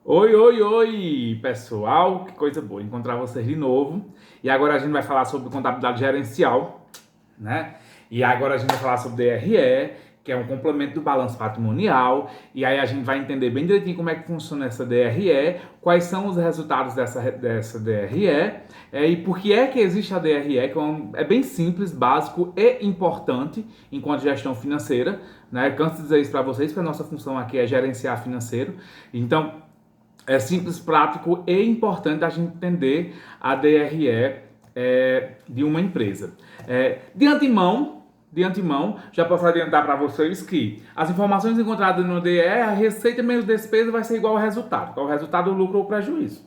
Oi, oi, oi, pessoal, que coisa boa encontrar vocês de novo. E agora a gente vai falar sobre contabilidade gerencial, né? E agora a gente vai falar sobre DRE, que é um complemento do balanço patrimonial. E aí a gente vai entender bem direitinho como é que funciona essa DRE, quais são os resultados dessa DRE, e por que é que existe a DRE, que é bem simples, básico e importante enquanto gestão financeira, né? Canso de dizer isso para vocês, porque a nossa função aqui é gerenciar financeiro. Então, é simples, prático e importante a gente entender a DRE de uma empresa. De antemão, já posso adiantar para vocês que as informações encontradas no DRE, a receita menos despesa vai ser igual ao resultado. Qual é o resultado, lucro ou prejuízo.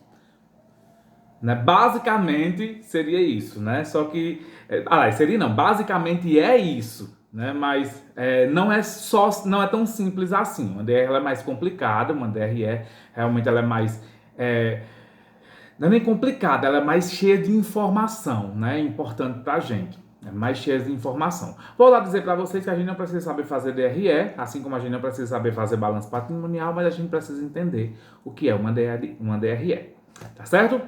Né? Basicamente seria isso, né? Só que, seria não, basicamente é isso, né? Mas não é tão simples assim. Uma DRE ela é mais complicada, uma DRE realmente ela é mais não é nem complicada, ela é mais cheia de informação, né? É importante para a gente. É mais cheia de informação. Vou lá dizer para vocês que a gente não precisa saber fazer DRE, assim como a gente não precisa saber fazer balanço patrimonial, mas a gente precisa entender o que é uma DRE. Tá certo?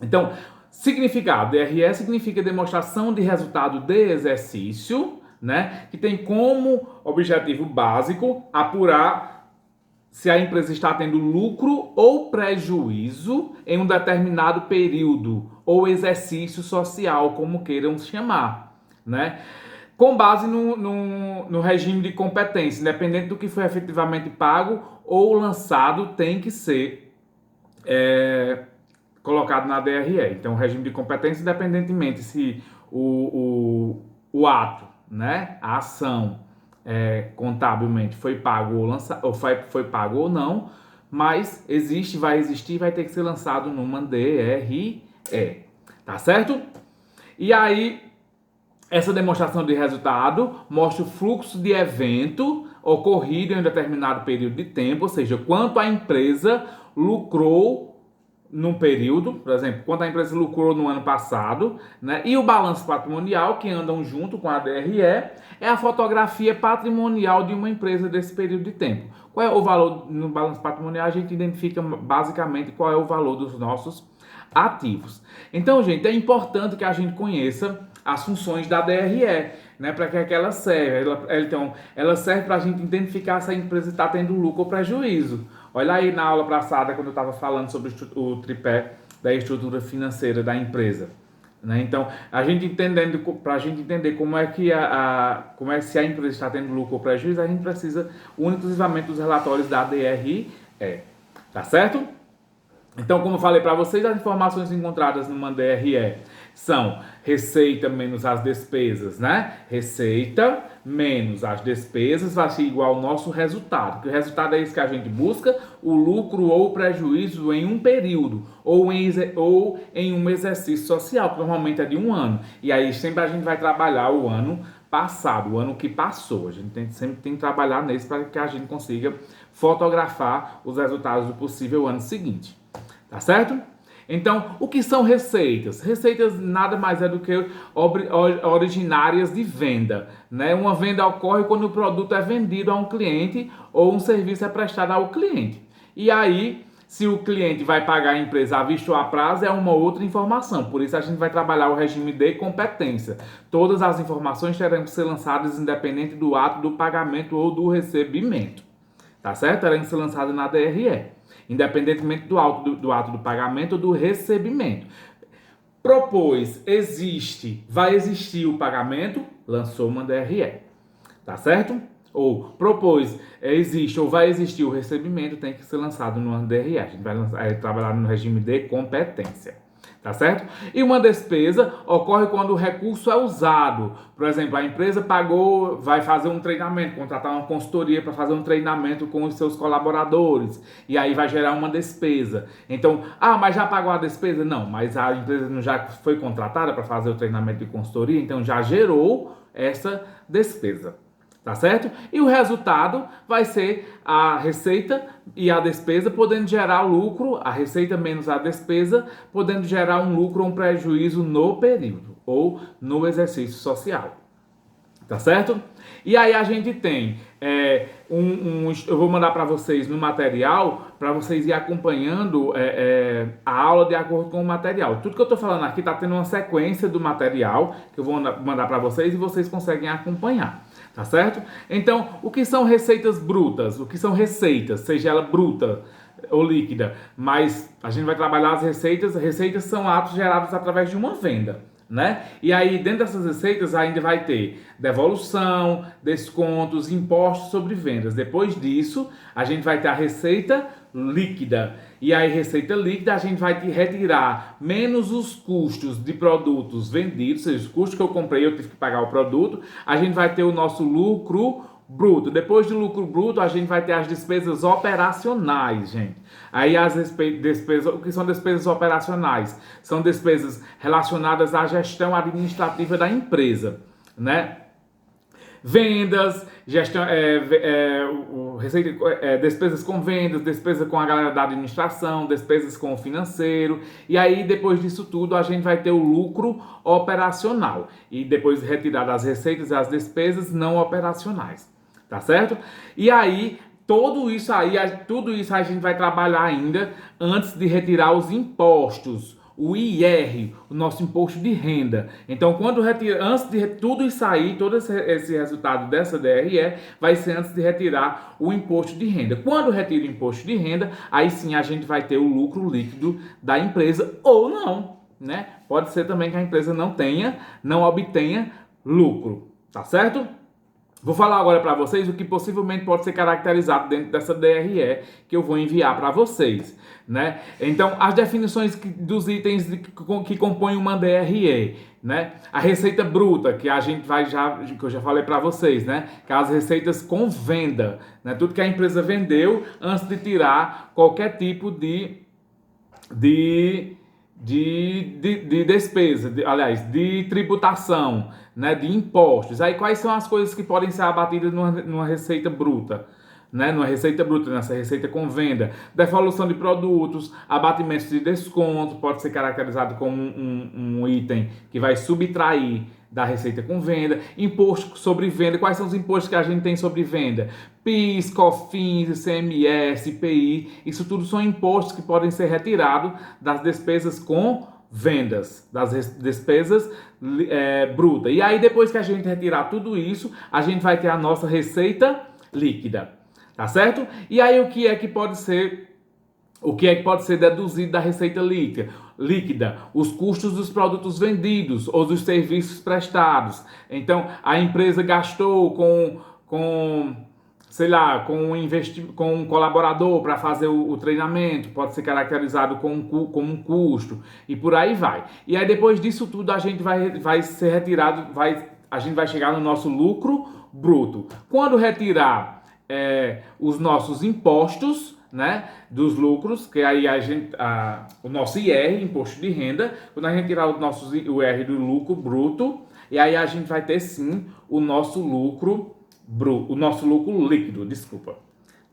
Então, significado, DRE significa demonstração de resultado de exercício, né? Que tem como objetivo básico apurar se a empresa está tendo lucro ou prejuízo em um determinado período ou exercício social, como queiram chamar, né? Com base no regime de competência, independente do que foi efetivamente pago ou lançado, tem que ser colocado na DRE. Então, o regime de competência, independentemente se o ato, né, a ação contabilmente foi pago ou foi pago ou não, mas vai existir e vai ter que ser lançado numa DRE. Tá certo? E aí, essa demonstração de resultado mostra o fluxo de evento ocorrido em um determinado período de tempo, ou seja, quanto a empresa lucrou num período, por exemplo, quanto a empresa lucrou no ano passado, né? E o balanço patrimonial, que andam junto com a DRE, é a fotografia patrimonial de uma empresa desse período de tempo. Qual é o valor no balanço patrimonial? A gente identifica basicamente qual é o valor dos nossos ativos. Então, gente, é importante que a gente conheça as funções da DRE, né? Para que ela serve? Ela serve para a gente identificar se a empresa está tendo lucro ou prejuízo. Olha aí na aula passada, quando eu estava falando sobre o tripé da estrutura financeira da empresa. Né? Então, para a gente entender como é que se a empresa está tendo lucro ou prejuízo, a gente precisa exclusivamente dos relatórios da DRE. Tá certo? Então, como eu falei para vocês, as informações encontradas numa DRE são receita menos as despesas, né? Receita menos as despesas vai ser igual ao nosso resultado. Que o resultado é isso que a gente busca, o lucro ou prejuízo em um período ou em um exercício social, que normalmente é de um ano. E aí sempre a gente vai trabalhar o ano passado, o ano que passou. A gente sempre tem que trabalhar nesse para que a gente consiga fotografar os resultados do possível ano seguinte. Tá certo? Então, o que são receitas? Receitas nada mais é do que originárias de venda, né? Uma venda ocorre quando o produto é vendido a um cliente ou um serviço é prestado ao cliente. E aí, se o cliente vai pagar a empresa à vista ou a prazo, é uma outra informação. Por isso, a gente vai trabalhar o regime de competência. Todas as informações terão que ser lançadas independente do ato do pagamento ou do recebimento. Tá certo? Terão que ser lançadas na DRE. Independentemente do ato do pagamento ou do recebimento. Vai existir o pagamento, lançou uma DRE. Tá certo? Ou existe ou vai existir o recebimento, tem que ser lançado numa DRE. A gente vai trabalhar no regime de competência. Tá certo? E uma despesa ocorre quando o recurso é usado. Por exemplo, a empresa vai fazer um treinamento, contratar uma consultoria para fazer um treinamento com os seus colaboradores. E aí vai gerar uma despesa. Então, mas já pagou a despesa? Não, mas a empresa não já foi contratada para fazer o treinamento de consultoria, então já gerou essa despesa. Tá certo? E o resultado vai ser a receita e a despesa podendo gerar lucro, a receita menos a despesa, podendo gerar um lucro ou um prejuízo no período ou no exercício social. Tá certo? E aí a gente tem eu vou mandar para vocês no material, para vocês ir acompanhando a aula de acordo com o material. Tudo que eu estou falando aqui está tendo uma sequência do material que eu vou mandar para vocês e vocês conseguem acompanhar. Tá certo? Então, o que são receitas brutas? O que são receitas, seja ela bruta ou líquida? Mas a gente vai trabalhar as receitas. Receitas são atos gerados através de uma venda, né? E aí, dentro dessas receitas, ainda vai ter devolução, descontos, impostos sobre vendas. Depois disso, a gente vai ter a receita líquida. E aí, receita líquida, a gente vai retirar menos os custos de produtos vendidos, ou seja, os custos que eu comprei, eu tive que pagar o produto. A gente vai ter o nosso lucro bruto. Depois do lucro bruto, a gente vai ter as despesas operacionais, gente. Aí as despesas, o que são despesas operacionais? São despesas relacionadas à gestão administrativa da empresa, né? Vendas, gestão, despesas com vendas, despesa com a galera da administração, despesas com o financeiro. E aí, depois disso tudo, a gente vai ter o lucro operacional. E depois retirar as receitas e as despesas não operacionais. Tá certo? E aí, tudo isso a gente vai trabalhar ainda antes de retirar os impostos. O IR, o nosso imposto de renda. Então, antes de tudo isso aí, todo esse resultado dessa DRE, vai ser antes de retirar o imposto de renda. Quando retira o imposto de renda, aí sim a gente vai ter o lucro líquido da empresa ou não, né? Pode ser também que a empresa não obtenha lucro, tá certo? Vou falar agora para vocês o que possivelmente pode ser caracterizado dentro dessa DRE que eu vou enviar para vocês, né? Então, as definições dos itens que compõem uma DRE, né? A receita bruta, que a gente que eu já falei para vocês, né? Que é as receitas com venda, né? Tudo que a empresa vendeu antes de tirar qualquer tipo de despesa, de tributação, né, de impostos. Aí quais são as coisas que podem ser abatidas numa receita bruta? Né, numa receita bruta, nessa receita com venda, devolução de produtos, abatimentos de desconto, pode ser caracterizado como um item que vai subtrair da receita com venda, imposto sobre venda. Quais são os impostos que a gente tem sobre venda? PIS, COFINS, ICMS, IPI, isso tudo são impostos que podem ser retirados das despesas com vendas, das despesas brutas. E aí, depois que a gente retirar tudo isso, a gente vai ter a nossa receita líquida, tá certo? E aí, o que é que pode ser deduzido da receita líquida? Os custos dos produtos vendidos ou dos serviços prestados. Então, a empresa gastou com um colaborador para fazer o treinamento, pode ser caracterizado como um custo, e por aí vai. E aí, depois disso tudo, a gente vai ser retirado, a gente vai chegar no nosso lucro bruto. Quando retirar os nossos impostos, né, dos lucros, que aí o nosso IR, imposto de renda, quando a gente tirar o IR do lucro bruto, e aí a gente vai ter sim o nosso lucro líquido, desculpa.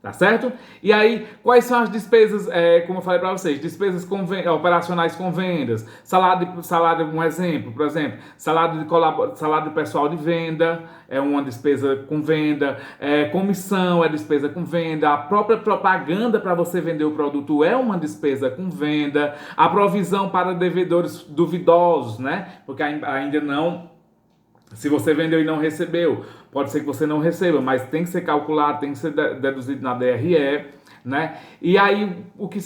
Tá certo? E aí, quais são as despesas, como eu falei para vocês, despesas operacionais com vendas, salário, um exemplo, por exemplo, salário de pessoal de venda é uma despesa com venda, comissão é despesa com venda, a própria propaganda para você vender o produto é uma despesa com venda, a provisão para devedores duvidosos, né? Porque ainda não... Se você vendeu e não recebeu, pode ser que você não receba, mas tem que ser calculado, tem que ser deduzido na DRE, né? E aí, o que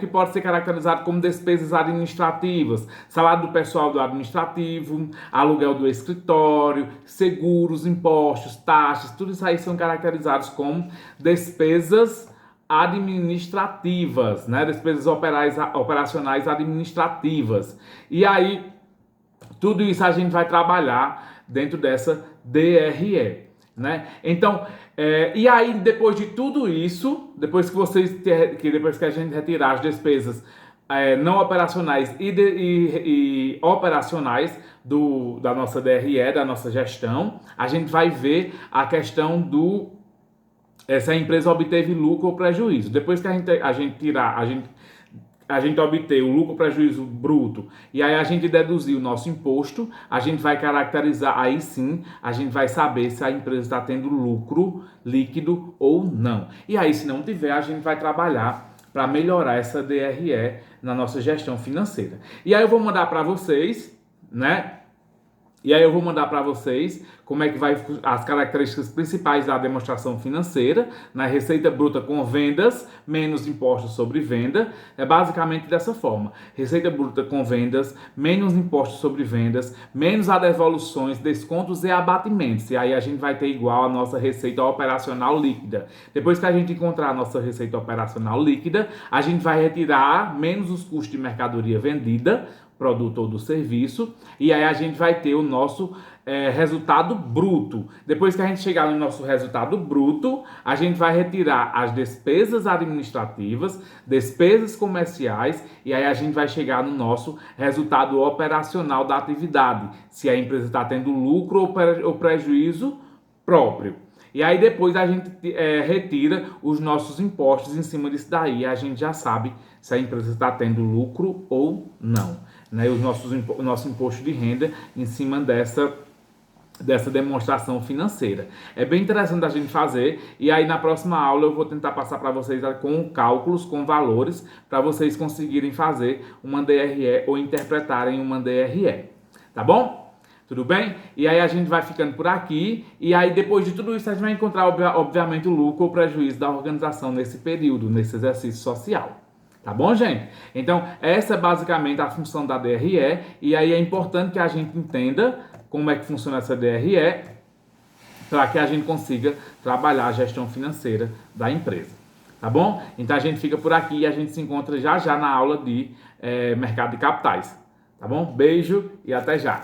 pode ser caracterizado como despesas administrativas, salário do pessoal do administrativo, aluguel do escritório, seguros, impostos, taxas, tudo isso aí são caracterizados como despesas administrativas, né? Despesas operacionais administrativas. E aí, tudo isso a gente vai trabalhar dentro dessa DRE, né? Então, e aí depois de tudo isso, depois que a gente retirar as despesas não operacionais e operacionais da nossa DRE, da nossa gestão, a gente vai ver a questão se a empresa obteve lucro ou prejuízo. Depois que a gente a gente obter o lucro prejuízo bruto e aí a gente deduzir o nosso imposto, a gente vai caracterizar, aí sim, a gente vai saber se a empresa está tendo lucro líquido ou não. E aí, se não tiver, a gente vai trabalhar para melhorar essa DRE na nossa gestão financeira. E aí eu vou mandar para vocês, né? E aí eu vou mandar para vocês como é que vai as características principais da demonstração financeira, na receita bruta com vendas menos impostos sobre venda. É basicamente dessa forma: receita bruta com vendas menos impostos sobre vendas, menos a devoluções, descontos e abatimentos. E aí a gente vai ter igual a nossa receita operacional líquida. Depois que a gente encontrar a nossa receita operacional líquida, a gente vai retirar menos os custos de mercadoria vendida, produto ou do serviço, e aí a gente vai ter o nosso resultado bruto. Depois que a gente chegar no nosso resultado bruto, a gente vai retirar as despesas administrativas, despesas comerciais, e aí a gente vai chegar no nosso resultado operacional da atividade, se a empresa está tendo lucro ou prejuízo próprio. E aí depois a gente retira os nossos impostos em cima disso daí, a gente já sabe se a empresa está tendo lucro ou não, né? O nosso imposto de renda em cima dessa demonstração financeira. É bem interessante a gente fazer, e aí na próxima aula eu vou tentar passar para vocês com cálculos, com valores, para vocês conseguirem fazer uma DRE ou interpretarem uma DRE, tá bom? Tudo bem? E aí a gente vai ficando por aqui, e aí depois de tudo isso a gente vai encontrar, obviamente, o lucro ou prejuízo da organização nesse período, nesse exercício social. Tá bom, gente? Então, essa é basicamente a função da DRE, e aí é importante que a gente entenda como é que funciona essa DRE, para que a gente consiga trabalhar a gestão financeira da empresa. Tá bom? Então a gente fica por aqui e a gente se encontra já já na aula de mercado de capitais. Tá bom? Beijo e até já!